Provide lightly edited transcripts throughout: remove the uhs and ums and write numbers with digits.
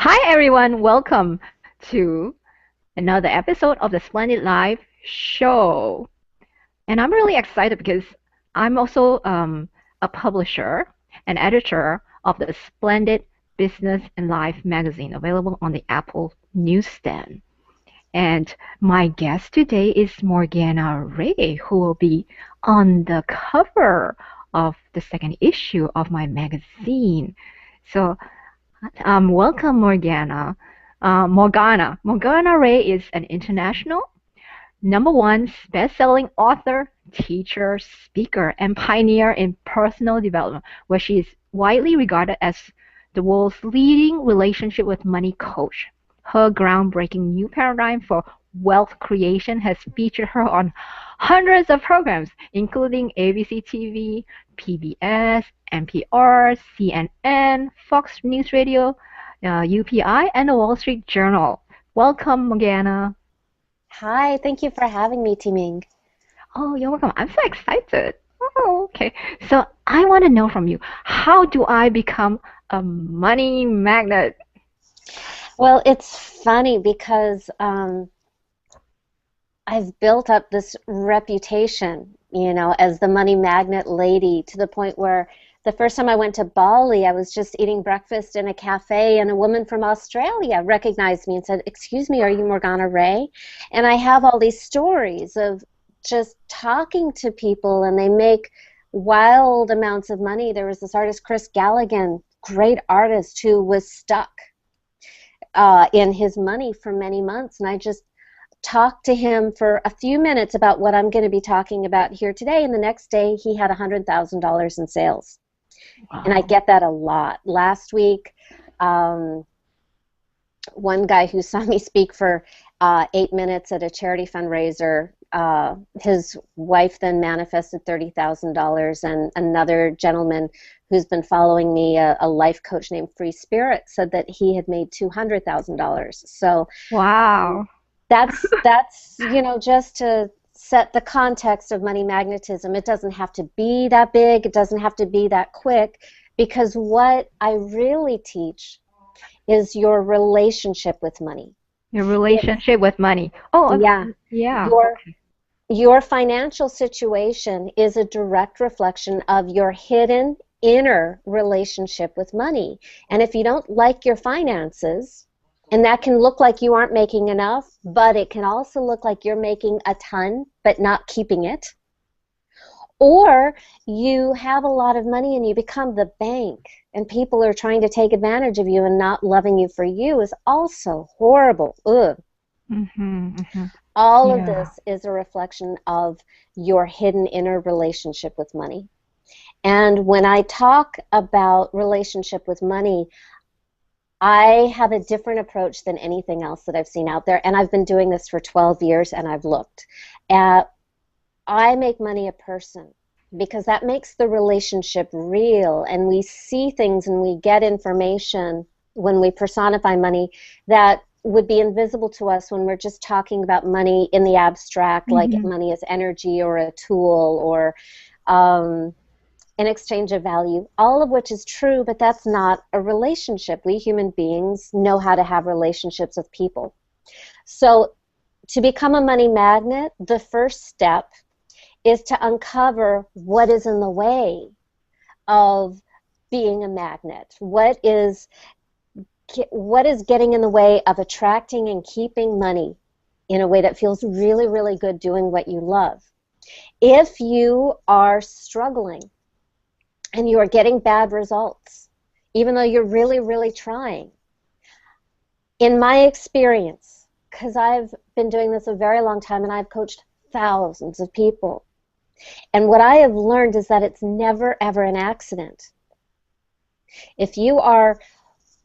Hi everyone, welcome to another episode of the Splendid Live show. And I'm really excited because I'm also a publisher and editor of the Splendid Business and Life magazine available on the Apple newsstand. And my guest today is Morgana Ray, who will be on the cover of the second issue of my magazine. So welcome, Morgana. Morgana Ray is an international number one best-selling author, teacher, speaker, and pioneer in personal development, where she is widely regarded as the world's leading relationship with money coach. Her groundbreaking new paradigm for wealth creation has featured her on hundreds of programs, including ABC TV, PBS, NPR, CNN, Fox News Radio, UPI, and the Wall Street Journal. Welcome, Morgana. Hi, thank you for having me, Ming. Oh, you're welcome. I'm so excited. Oh, okay. So I want to know from you, how do I become a money magnet? Well, it's funny because I've built up this reputation, as the money magnet lady to the point where the first time I went to Bali, I was just eating breakfast in a cafe and a woman from Australia recognized me and said, "Excuse me, are you Morgana Ray?" And I have all these stories of just talking to people and they make wild amounts of money. There was this artist, Chris Galligan, great artist, who was stuck in his money for many months, and I just talked to him for a few minutes about what I'm going to be talking about here today, and the next day he had $100,000 in sales. Wow. And I get that a lot. Last week, one guy who saw me speak for 8 minutes at a charity fundraiser, his wife then manifested $30,000, and another gentleman who's been following me, a life coach named Free Spirit, said that he had made $200,000. So Wow. that's just to set the context of money magnetism. It doesn't have to be that big. It doesn't have to be that quick, because what I really teach is your relationship with money. Your relationship with money. Oh, Yeah. yeah. Your your financial situation is a direct reflection of your hidden inner relationship with money. And if you don't like your finances, and that can look like you aren't making enough, but it can also look like you're making a ton but not keeping it. Or you have a lot of money and you become the bank and people are trying to take advantage of you and not loving you for you, is also horrible. Ugh. Mm-hmm, mm-hmm. All of Yeah. this is a reflection of your hidden inner relationship with money. And when I talk about relationship with money, I have a different approach than anything else that I've seen out there, and I've been doing this for 12 years, and I've looked at, I make money a person, because that makes the relationship real, and we see things and we get information when we personify money that would be invisible to us when we're just talking about money in the abstract, like Mm-hmm. money as energy or a tool or an exchange of value, all of which is true, but that's not a relationship. We human beings know how to have relationships with people. So to become a money magnet, the first step is to uncover what is in the way of being a magnet. What is getting in the way of attracting and keeping money in a way that feels really, really good doing what you love? If you are struggling and you are getting bad results, even though you're really, really trying, in my experience, because I've been doing this a very long time and I've coached thousands of people, and what I have learned is that it's never, ever an accident. If you are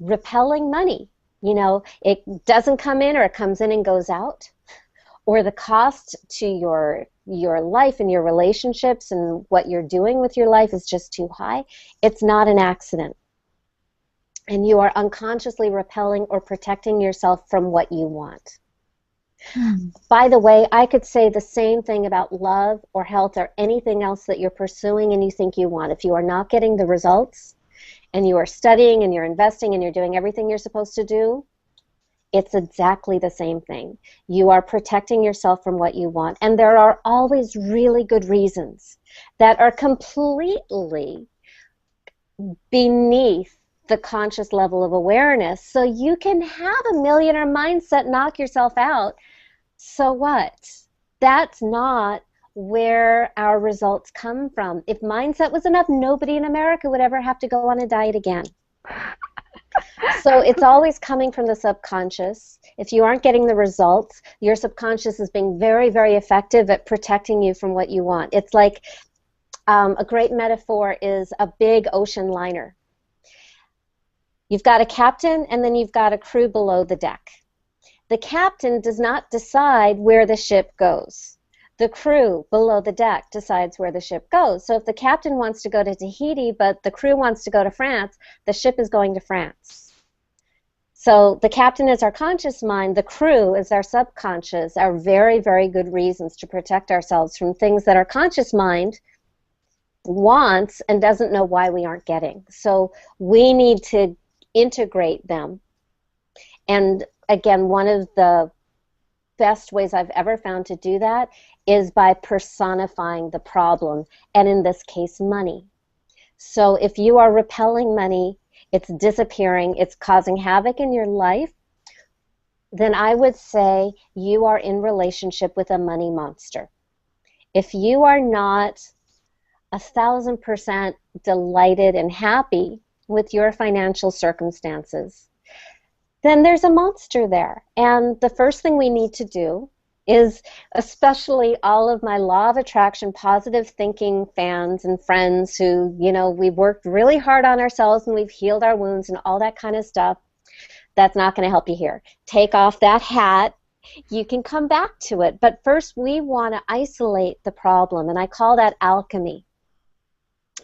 repelling money, it doesn't come in, or it comes in and goes out, or the cost to your life and your relationships and what you're doing with your life is just too high, it's not an accident. And you are unconsciously repelling or protecting yourself from what you want. By the way, I could say the same thing about love or health or anything else that you're pursuing and you think you want. If you are not getting the results and you are studying and you're investing and you're doing everything you're supposed to do, it's exactly the same thing. You are protecting yourself from what you want. And there are always really good reasons that are completely beneath the conscious level of awareness. So you can have a millionaire mindset, knock yourself out. So what? That's not where our results come from. If mindset was enough, nobody in America would ever have to go on a diet again. So it's always coming from the subconscious. If you aren't getting the results, your subconscious is being very, very effective at protecting you from what you want. It's like a great metaphor is a big ocean liner. You've got a captain and then you've got a crew below the deck. The captain does not decide where the ship goes. The crew below the deck decides where the ship goes. So if the captain wants to go to Tahiti but the crew wants to go to France, the ship is going to France. So the captain is our conscious mind, the crew is our subconscious, our very, very good reasons to protect ourselves from things that our conscious mind wants and doesn't know why we aren't getting. So we need to integrate them. And again, one of the best ways I've ever found to do that is by personifying the problem, and in this case, money. So if you are repelling money, it's disappearing, it's causing havoc in your life, then I would say you are in relationship with a money monster. If you are not 1,000% delighted and happy with your financial circumstances, then there's a monster there. And the first thing we need to do is, especially all of my law of attraction, positive thinking fans and friends who, you know, we've worked really hard on ourselves and we've healed our wounds and all that kind of stuff, that's not going to help you here. Take off that hat. You can come back to it. But first we want to isolate the problem, and I call that alchemy.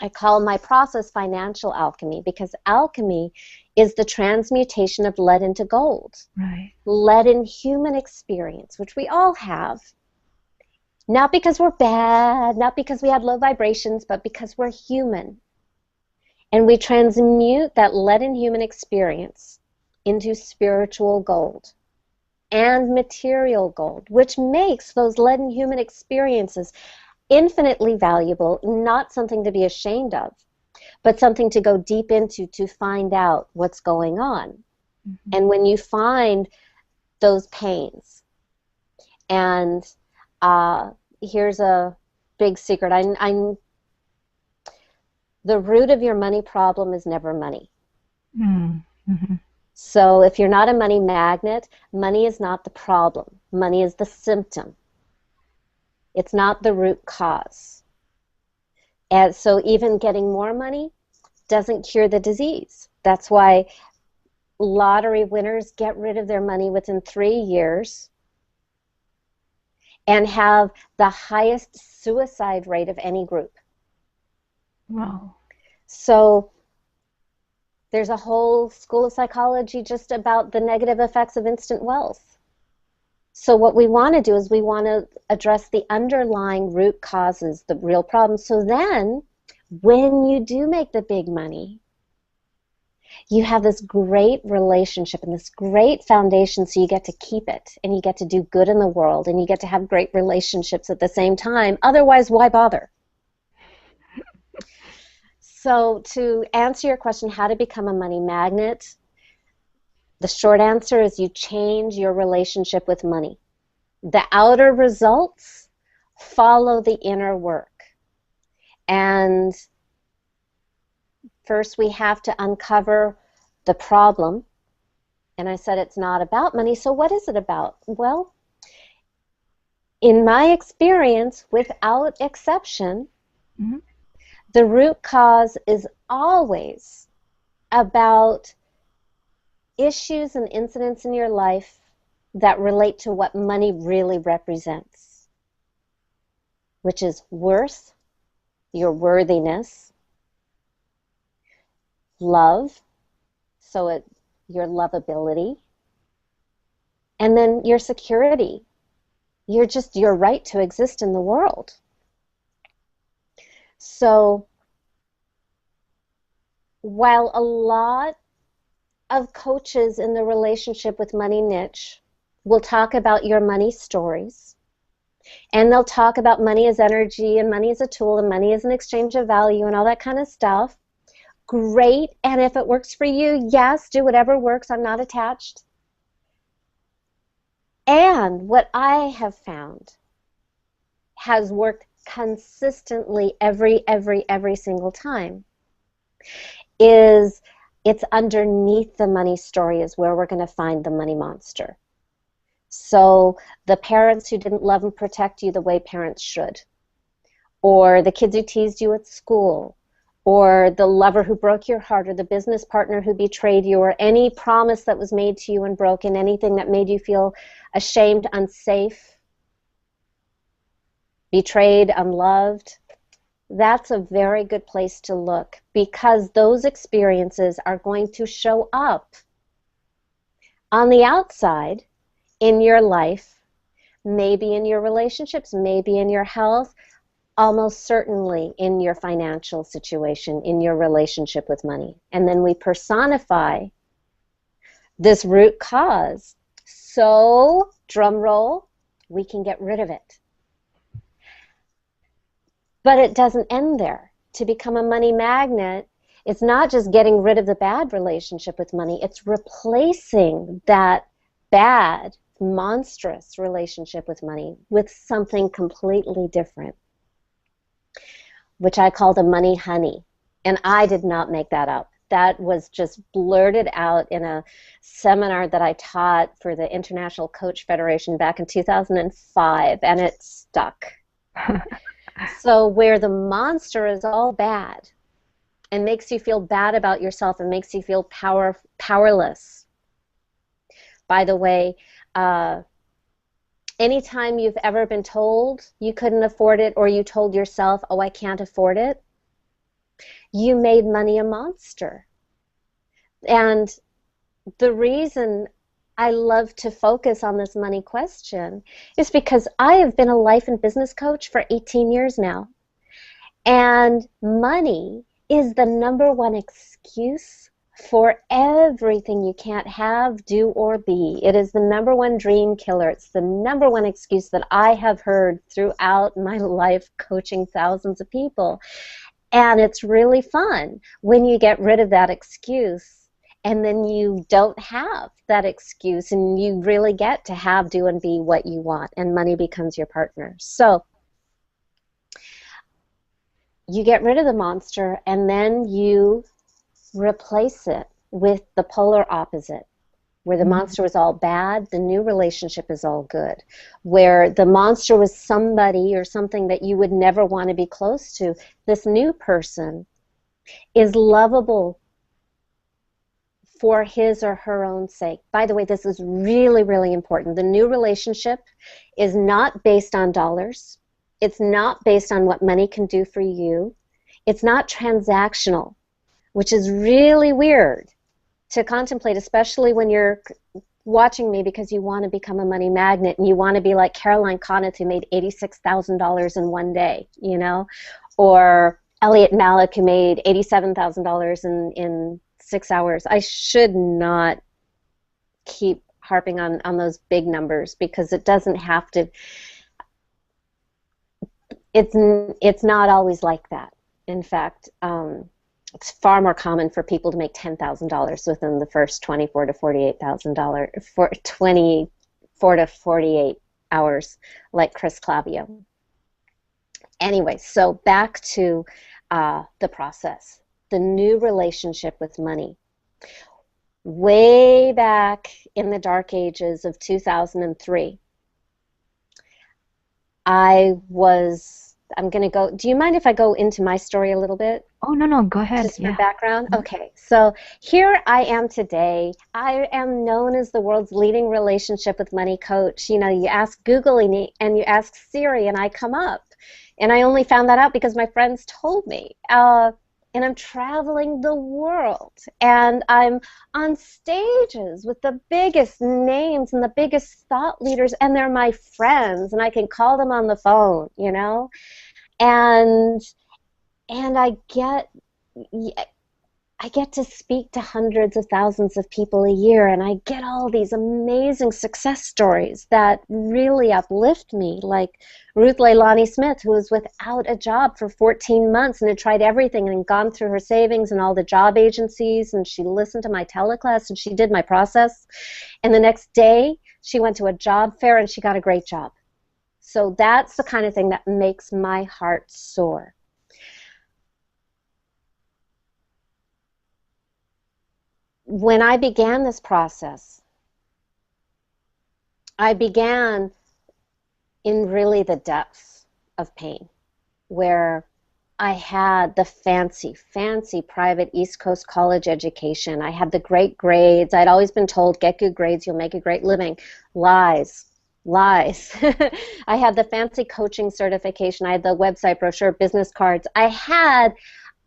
I call my process financial alchemy, because alchemy is the transmutation of lead into gold. Right. Lead in human experience, which we all have. Not because we're bad, not because we had low vibrations, but because we're human. And we transmute that lead in human experience into spiritual gold and material gold, which makes those lead in human experiences infinitely valuable, not something to be ashamed of, but something to go deep into to find out what's going on. Mm-hmm. And when you find those pains, and here's a big secret, the root of your money problem is never money. Mm-hmm. So if you're not a money magnet, money is not the problem. Money is the symptom. It's not the root cause. And so even getting more money doesn't cure the disease. That's why lottery winners get rid of their money within 3 years and have the highest suicide rate of any group. Wow. So there's a whole school of psychology just about the negative effects of instant wealth. So what we want to do is we want to address the underlying root causes, the real problems. So then when you do make the big money, you have this great relationship and this great foundation, so you get to keep it and you get to do good in the world and you get to have great relationships at the same time. Otherwise, why bother? So to answer your question, how to become a money magnet, the short answer is you change your relationship with money. The outer results follow the inner work. And first we have to uncover the problem. And I said it's not about money, so what is it about? Well, in my experience, without exception, mm-hmm. the root cause is always about issues and incidents in your life that relate to what money really represents, which is worth, your worthiness, love, so your lovability, and then your security, your right to exist in the world. So while a lot of coaches in the relationship with money niche will talk about your money stories, and they'll talk about money as energy and money as a tool and money as an exchange of value and all that kind of stuff. Great. And if it works for you, yes, do whatever works. I'm not attached. And what I have found has worked consistently every single time is it's underneath the money story is where we're going to find the money monster. So the parents who didn't love and protect you the way parents should, or the kids who teased you at school, or the lover who broke your heart, or the business partner who betrayed you, or any promise that was made to you and broken, anything that made you feel ashamed, unsafe, betrayed, unloved. That's a very good place to look, because those experiences are going to show up on the outside in your life, maybe in your relationships, maybe in your health, almost certainly in your financial situation, in your relationship with money. And then we personify this root cause. So, drum roll, we can get rid of it. But it doesn't end there. To become a money magnet, it's not just getting rid of the bad relationship with money, it's replacing that bad, monstrous relationship with money with something completely different, which I call the money honey. And I did not make that up. That was just blurted out in a seminar that I taught for the International Coach Federation back in 2005, and it stuck. So where the monster is all bad and makes you feel bad about yourself and makes you feel powerless. By the way, anytime you've ever been told you couldn't afford it, or you told yourself, oh, I can't afford it, you made money a monster. And the reason I love to focus on this money question is because I have been a life and business coach for 18 years now. And money is the number one excuse for everything you can't have, do, or be. It is the number one dream killer. It's the number one excuse that I have heard throughout my life coaching thousands of people. And it's really fun when you get rid of that excuse, and then you don't have that excuse, and you really get to have, do, and be what you want, and money becomes your partner. So you get rid of the monster, and then you replace it with the polar opposite. Where the monster was all bad, the new relationship is all good. Where the monster was somebody or something that you would never want to be close to, this new person is lovable for his or her own sake. By the way, this is really, really important. The new relationship is not based on dollars. It's not based on what money can do for you. It's not transactional, which is really weird to contemplate, especially when you're watching me because you want to become a money magnet and you want to be like Caroline Conant, who made $86,000 in one day, you know, or Elliot Malik, who made $87,000 in 6 hours. I should not keep harping on those big numbers, because it doesn't have to. It's not always like that. In fact, it's far more common for people to make $10,000 within the first 24 to $48,000 for 24 to 48 hours, like Chris Clavio. Anyway, so back to the process. The new relationship with money. Way back in the dark ages of 2003, I'm going to go, do you mind if I go into my story a little bit? Oh, no, go ahead. Just for background? Okay, so here I am today. I am known as the world's leading relationship with money coach. You know, you ask Google and you ask Siri and I come up. And I only found that out because my friends told me. And I'm traveling the world, and I'm on stages with the biggest names and the biggest thought leaders, and they're my friends, and I can call them on the phone, you know, and I get, I get to speak to hundreds of thousands of people a year, and I get all these amazing success stories that really uplift me, like Ruth Leilani Smith, who was without a job for 14 months and had tried everything and gone through her savings and all the job agencies, and she listened to my teleclass and she did my process. And the next day, she went to a job fair and she got a great job. So that's the kind of thing that makes my heart soar. When I began this process, I began in really the depths of pain, where I had the fancy private East Coast college education. I had the great grades. I'd always been told, get good grades, you'll make a great living. Lies. I had the fancy coaching certification. I had the website brochure, business cards. I had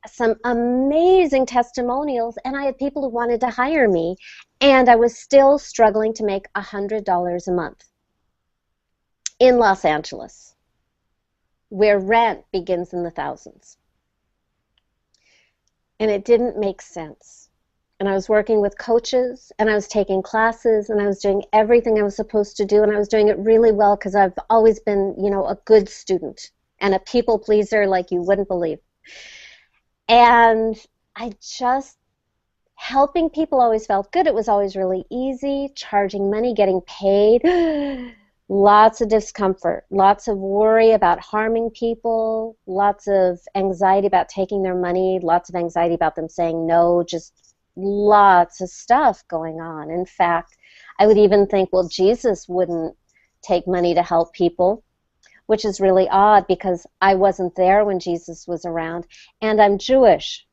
some amazing testimonials, and I had people who wanted to hire me, and I was still struggling to make $100 a month in Los Angeles, where rent begins in the thousands. And it didn't make sense. And I was working with coaches, and I was taking classes, and I was doing everything I was supposed to do, and I was doing it really well because I've always been, a good student and a people pleaser like you wouldn't believe. And helping people always felt good. It was always really easy, charging money, getting paid. Lots of discomfort, lots of worry about harming people, lots of anxiety about taking their money, lots of anxiety about them saying no, just lots of stuff going on. In fact, I would even think, well, Jesus wouldn't take money to help people, which is really odd because I wasn't there when Jesus was around, and I'm Jewish.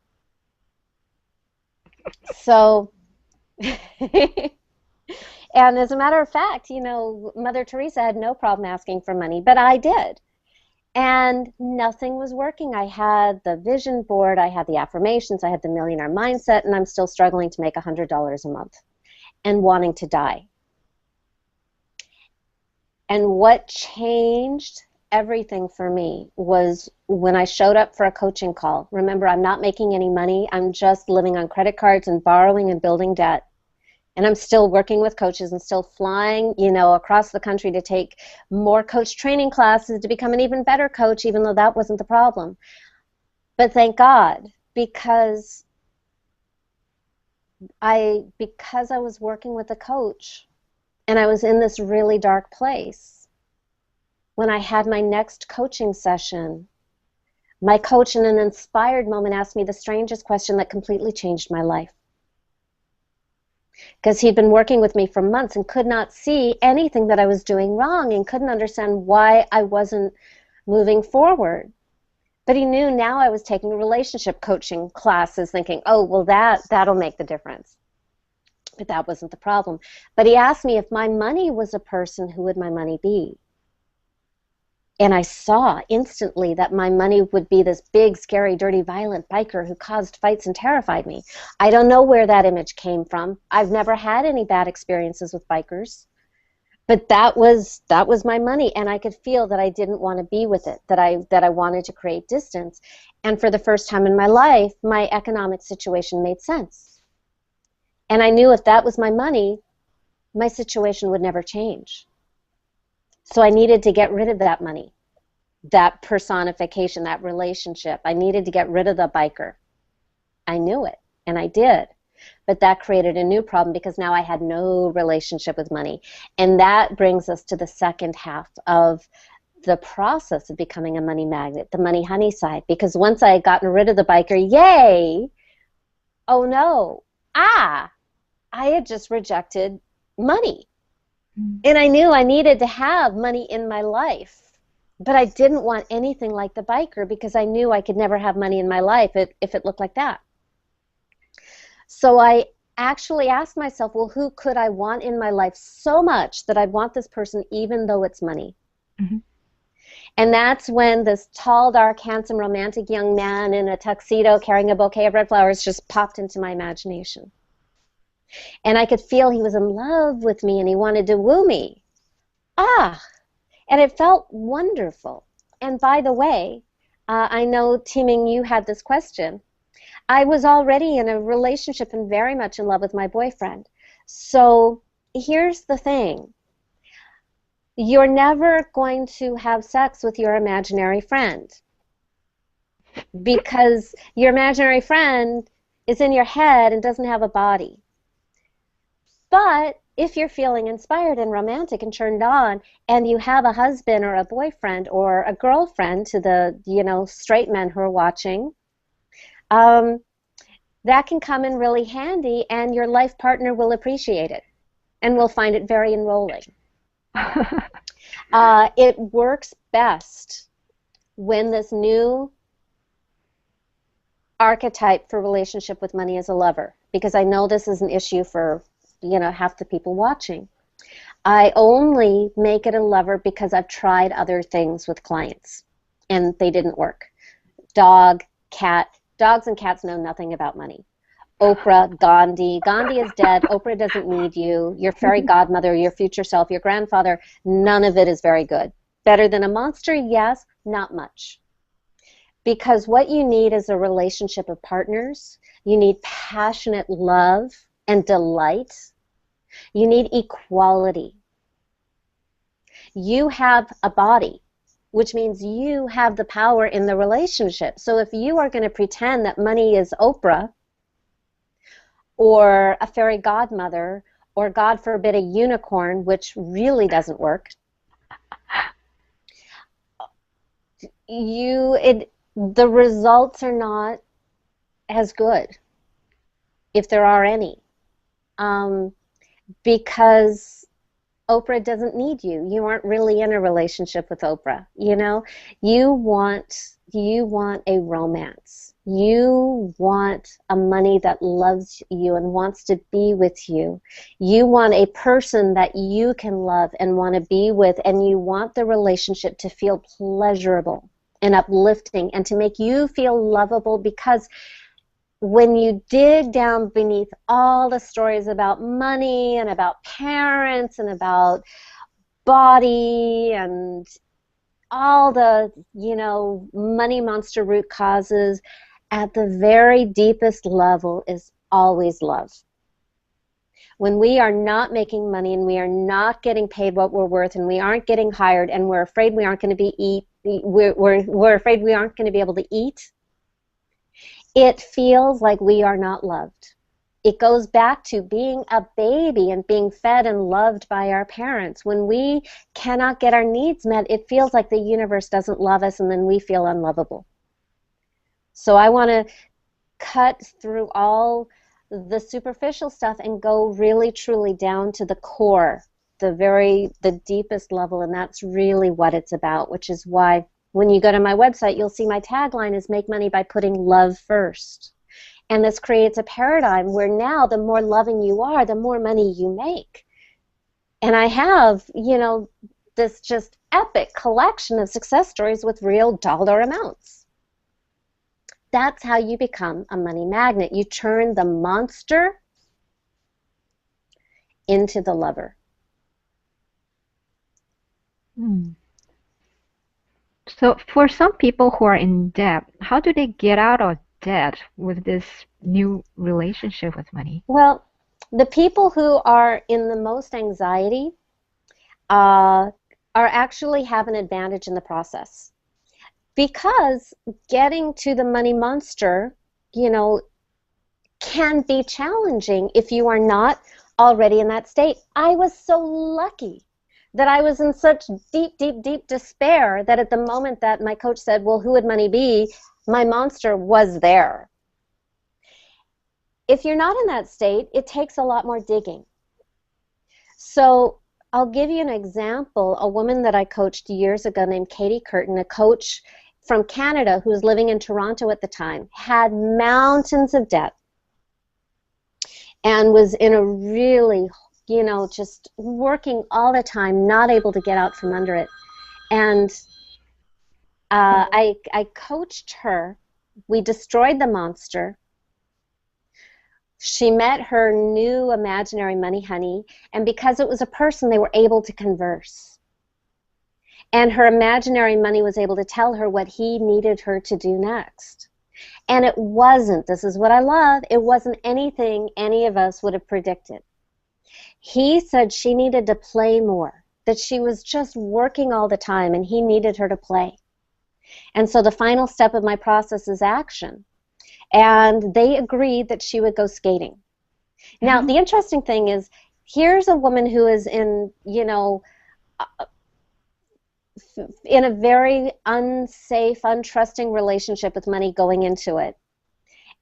So, and as a matter of fact, Mother Teresa had no problem asking for money, but I did. And nothing was working. I had the vision board, I had the affirmations, I had the millionaire mindset, and I'm still struggling to make $100 a month and wanting to die. And what changed everything for me was when I showed up for a coaching call. Remember, I'm not making any money. I'm just living on credit cards and borrowing and building debt. And I'm still working with coaches and still flying, across the country to take more coach training classes to become an even better coach, even though that wasn't the problem. But thank God, because I was working with a coach, and I was in this really dark place. When I had my next coaching session, my coach in an inspired moment asked me the strangest question that completely changed my life. Because he'd been working with me for months and could not see anything that I was doing wrong and couldn't understand why I wasn't moving forward. But he knew now I was taking relationship coaching classes thinking, oh, well, that'll make the difference. But that wasn't the problem. But he asked me if my money was a person, who would my money be? And I saw instantly that my money would be this big, scary, dirty, violent biker who caused fights and terrified me. I don't know where that image came from. I've never had any bad experiences with bikers. But that was my money, and I could feel that I didn't want to be with it, that I wanted to create distance. And for the first time in my life, my economic situation made sense. And I knew if that was my money, my situation would never change. So I needed to get rid of that money, that personification, that relationship. I needed to get rid of the biker. I knew it, and I did. But that created a new problem because now I had no relationship with money. And that brings us to the second half of the process of becoming a money magnet, the money honey side. Because once I had gotten rid of the biker, yay! Oh no, I had just rejected money. And I knew I needed to have money in my life. But I didn't want anything like the biker because I knew I could never have money in my life if it looked like that. So I actually asked myself, well, who could I want in my life so much that I'd want this person even though it's money? Mm-hmm. And that's when this tall, dark, handsome, romantic young man in a tuxedo carrying a bouquet of red flowers just popped into my imagination. And I could feel he was in love with me and he wanted to woo me. And it felt wonderful. And by the way, I know, Ming, you had this question. I was already in a relationship and very much in love with my boyfriend. So here's the thing. You're never going to have sex with your imaginary friend because your imaginary friend is in your head and doesn't have a body. But if you're feeling inspired and romantic and turned on and you have a husband or a boyfriend or a girlfriend, to the, straight men who are watching, that can come in really handy, and your life partner will appreciate it and will find it very enrolling. It works best when this new archetype for relationship with money is a lover, because I know this is an issue for half the people watching. I only make it a lover because I've tried other things with clients and they didn't work. Dog, cat. Dogs and cats know nothing about money. Oprah, Gandhi. Gandhi is dead. Oprah doesn't need you. Your fairy godmother, your future self, your grandfather, none of it is very good. Better than a monster? Yes, not much. Because what you need is a relationship of partners. You need passionate love and delight. You need equality. You have a body, which means you have the power in the relationship. So if you are going to pretend that money is Oprah or a fairy godmother or, God forbid, a unicorn, which really doesn't work, the results are not as good, if there are any, because Oprah doesn't need you. You aren't really in a relationship with Oprah. You want a romance. You want a money that loves you and wants to be with you. You want a person that you can love and want to be with, and you want the relationship to feel pleasurable and uplifting and to make you feel lovable, because when you dig down beneath all the stories about money and about parents and about body and all the, money monster root causes, at the very deepest level is always love. When we are not making money and we are not getting paid what we're worth and we aren't getting hired and we're afraid we aren't going to we're afraid we aren't going to be able to eat, it feels like we are not loved. It goes back to being a baby and being fed and loved by our parents. When we cannot get our needs met, it feels like the universe doesn't love us, and then we feel unlovable. So I want to cut through all the superficial stuff and go really truly down to the core, the deepest level, and that's really what it's about, which is why when you go to my website, you'll see my tagline is make money by putting love first. And this creates a paradigm where now the more loving you are, the more money you make. And I have, this just epic collection of success stories with real dollar amounts. That's how you become a money magnet. You turn the monster into the lover. So for some people who are in debt, how do they get out of debt with this new relationship with money? Well, the people who are in the most anxiety are actually have an advantage in the process, because getting to the money monster, can be challenging if you are not already in that state. I was so lucky that I was in such deep, deep, deep despair that at the moment that my coach said, well, who would money be? My monster was there. If you're not in that state, it takes a lot more digging. So I'll give you an example. A woman that I coached years ago named Katie Curtin, a coach from Canada who was living in Toronto at the time, had mountains of debt and was in a really, just working all the time, not able to get out from under it. And I coached her. We destroyed the monster. She met her new imaginary money honey, and because it was a person, they were able to converse. And her imaginary money was able to tell her what he needed her to do next. And it wasn't, this is what I love, it wasn't anything any of us would have predicted. He said she needed to play more, that she was just working all the time and he needed her to play. And so the final step of my process is action. And they agreed that she would go skating. Now, the interesting thing is, here's a woman who is in, in a very unsafe, untrusting relationship with money going into it.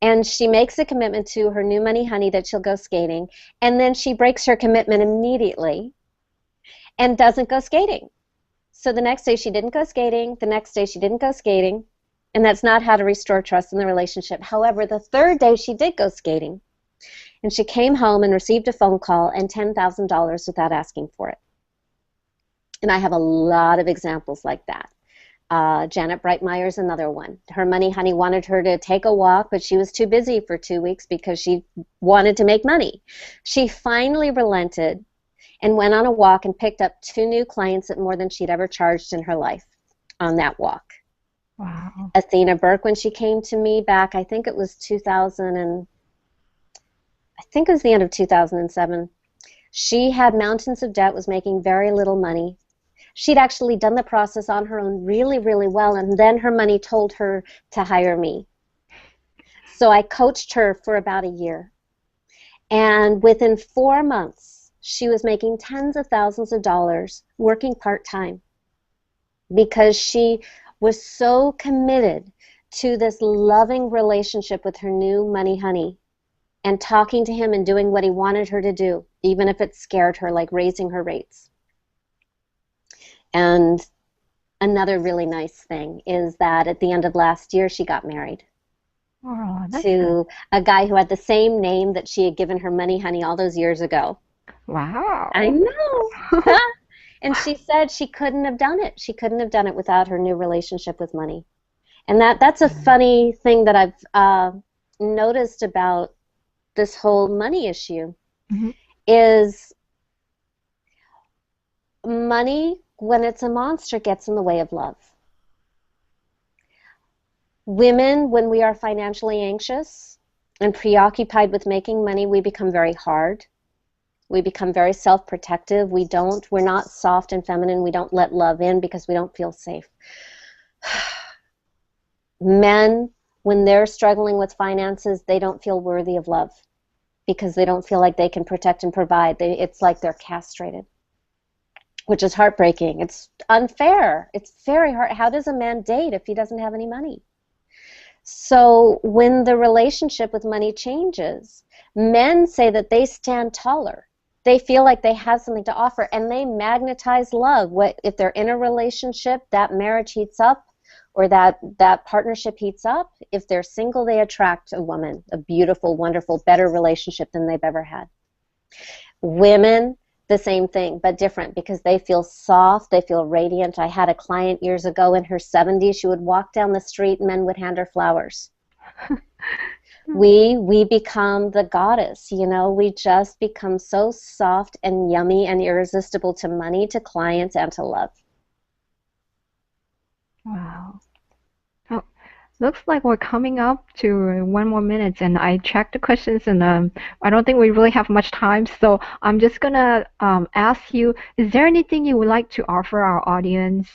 And she makes a commitment to her new money honey that she'll go skating, and then she breaks her commitment immediately and doesn't go skating. So the next day she didn't go skating, the next day she didn't go skating, and that's not how to restore trust in the relationship. However, the third day she did go skating, and she came home and received a phone call and $10,000 without asking for it. And I have a lot of examples like that. Janet Brightmeyer is another one. Her money honey wanted her to take a walk, but she was too busy for 2 weeks because she wanted to make money. She finally relented and went on a walk and picked up 2 new clients at more than she'd ever charged in her life on that walk. Wow. Athena Burke, when she came to me back, I think it was the end of 2007, she had mountains of debt, was making very little money. She'd actually done the process on her own really, really well, and then her money told her to hire me. So I coached her for about a year. And within 4 months, she was making tens of thousands of dollars working part-time because she was so committed to this loving relationship with her new money honey and talking to him and doing what he wanted her to do, even if it scared her, like raising her rates. And another really nice thing is that at the end of last year, she got married to a guy who had the same name that she had given her money honey all those years ago. Wow. I know. And she said she couldn't have done it. She couldn't have done it without her new relationship with money. And that's a funny thing that I've noticed about this whole money issue is money, when it's a monster, gets in the way of love. Women, when we are financially anxious and preoccupied with making money, we become very hard. We become very self-protective. We're not soft and feminine. We don't let love in because we don't feel safe. Men, when they're struggling with finances, they don't feel worthy of love because they don't feel like they can protect and provide. It's like they're castrated, which is heartbreaking. It's unfair. It's very hard. How does a man date if he doesn't have any money? So when the relationship with money changes, men say that they stand taller. They feel like they have something to offer, and they magnetize love. If they're in a relationship, that marriage heats up, or that partnership heats up. If they're single, they attract a woman, a beautiful, wonderful, better relationship than they've ever had. Women, the same thing, but different, because they feel soft, they feel radiant. I had a client years ago in her 70s. She would walk down the street and men would hand her flowers. We become the goddess, we just become so soft and yummy and irresistible to money, to clients, and to love. Wow. Oh, looks like we're coming up to 1 more minute, and I checked the questions, and I don't think we really have much time, so I'm just gonna ask you, is there anything you would like to offer our audience,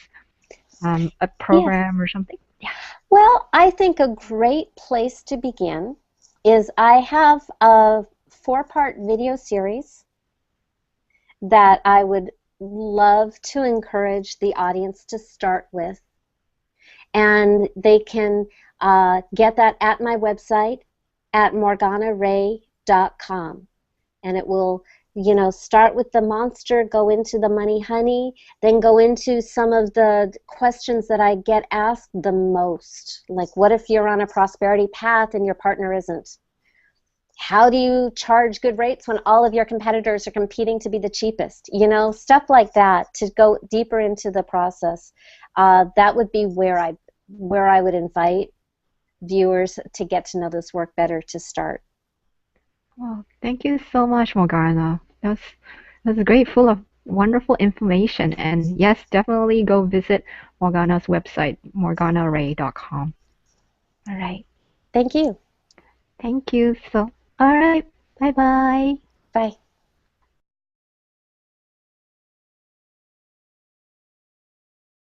a program or something? Yeah. Well, I think a great place to begin is I have a 4-part video series that I would love to encourage the audience to start with. And they can get that at my website at morganaray.com. And it will, start with the monster, go into the money honey, then go into some of the questions that I get asked the most. Like, what if you're on a prosperity path and your partner isn't? How do you charge good rates when all of your competitors are competing to be the cheapest? Stuff like that, to go deeper into the process. That would be where I would invite viewers to get to know this work better to start. Well, thank you so much, Morgana. That's great, full of wonderful information. And yes, definitely go visit Morgana's website, morganaray.com. All right. Thank you. Thank you. So, all right. Bye bye. Bye.